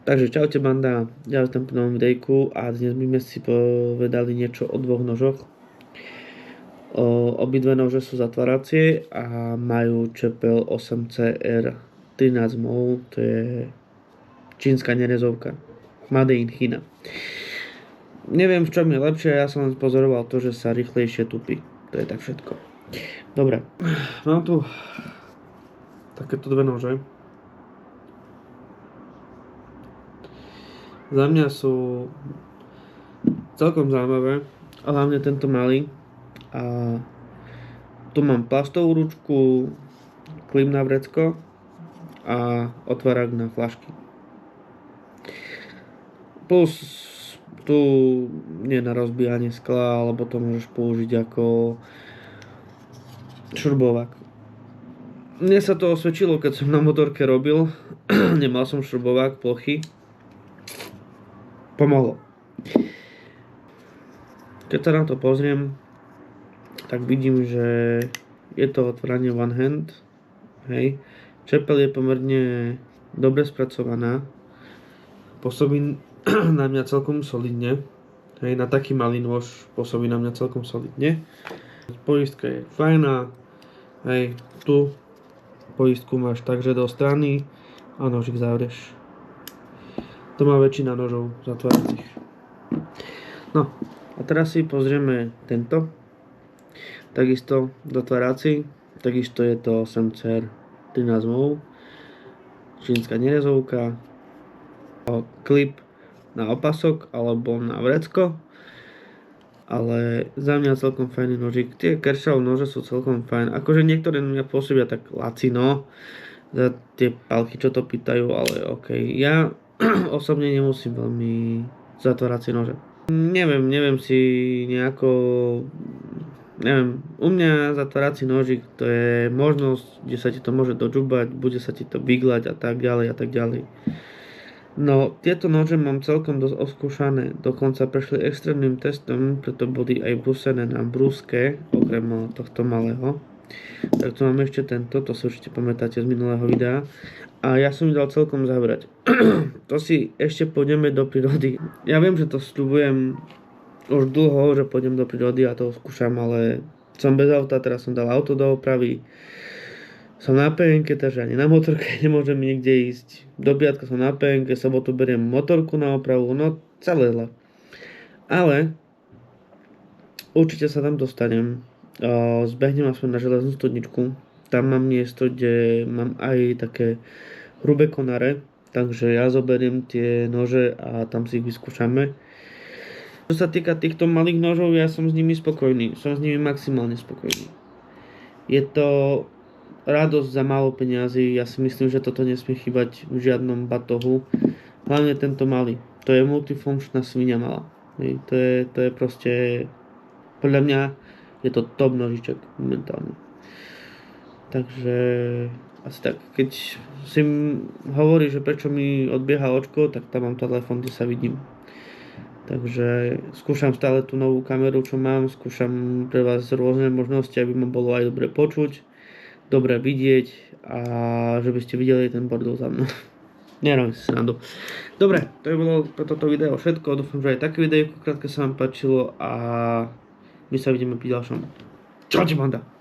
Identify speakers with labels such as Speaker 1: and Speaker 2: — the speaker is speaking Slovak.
Speaker 1: Takže čaute banda, ja som pri novom videjku a dnes by sme si povedali niečo o dvoch nožoch. Obidve nože sú zatváracie a majú čepel 8CR 13 mov, to je čínska nerezovka, Made in China. Neviem v čom je lepšie, ja som len pozoroval to, že sa rýchlejšie tupí, to je tak všetko. Dobre, mám tu takéto dve nože. Za mňa sú celkom zaujímavé, a hlavne tento malý. A tu mám plastovú ručku, klip na vrecko a otvárák na fľašky. Plus tu nie na rozbíjanie skla, alebo to môžeš použiť ako šrubovák. Mne sa to osvedčilo, keď som na motorke robil. Nemal som šrubovák plochy. Pomohlo. Keď sa na to pozriem, tak vidím, že je to otváranie one hand. Hej. Čepel je pomerne dobre spracovaná. Pôsobí na mňa celkom solidne. Hej, na taký malý nôž pôsobí na mňa celkom solidne. Poistka je fajná. Hej, tu poistku máš takže do strany a nožík zavrieš. To má väčšina nožov zatváracích. No, a teraz si pozrieme tento. Takisto dotvárací, takisto je to 8CR 13 mov, čínska nerezovka, klip na opasok alebo na vrecko, ale za mňa celkom fajný nožík. Tie Kershaw nože sú celkom fajn, akože niektoré na mňa pôsobia tak lacino za tie palky, čo to pýtajú, ale ok. Ja osobne nemusím veľmi zatváracie nože. Neviem si nejako... u mňa zatvárací nožík to je možnosť, kde sa ti to môže dožubať, bude sa ti to vyglať a tak ďalej a tak ďalej. No, tieto nože mám celkom dosť oskúšané, dokonca prešli extrémnym testom, preto boli aj brúsené na brúske, okrem tohto malého. Tak tu máme ešte tento, to si určite pamätáte z minulého videa. A ja som ju dal celkom zavrať. To si ešte pôjdeme do prírody. Ja viem, že to sľubujem už dlho, že pôjdem do prírody a to skúšam, ale som bez auta, teraz som dal auto do opravy. Som na PN-ke, takže ani na motorke nemôžem nikde ísť. Do piatka som na PN-ke, sobotu beriem motorku na opravu, no celé zle. Ale určite sa tam dostanem. Zbehnem aspoň na železnú studničku. Tam mám miesto, kde mám aj také hrubé konáre, takže ja zoberiem tie nože a tam si ich vyskúšame. Čo sa týka týchto malých nožov, ja som s nimi spokojný. Som s nimi maximálne spokojný. Je to radosť za málo peňazí. Ja si myslím, že toto nesmie chýbať v žiadnom batohu. Hlavne tento malý. To je multifunkčná svinia malá. To je proste... Podľa mňa je to top nožiček momentálne. Takže asi tak. Keď si hovorí, že prečo mi odbieha očko, tak tam mám telefón, kde sa vidím. Takže skúšam stále tú novú kameru, čo mám. Skúšam pre vás rôzne možnosti, aby ma bolo aj dobre počuť, dobre vidieť a že by ste videli ten bordel za mnou. Nerobím si srandu. Dobre, to je bolo pre toto video všetko. Dúfam, že aj také videjko krátke sa vám páčilo a my sa vidíme pri ďalšom. Čaute banda!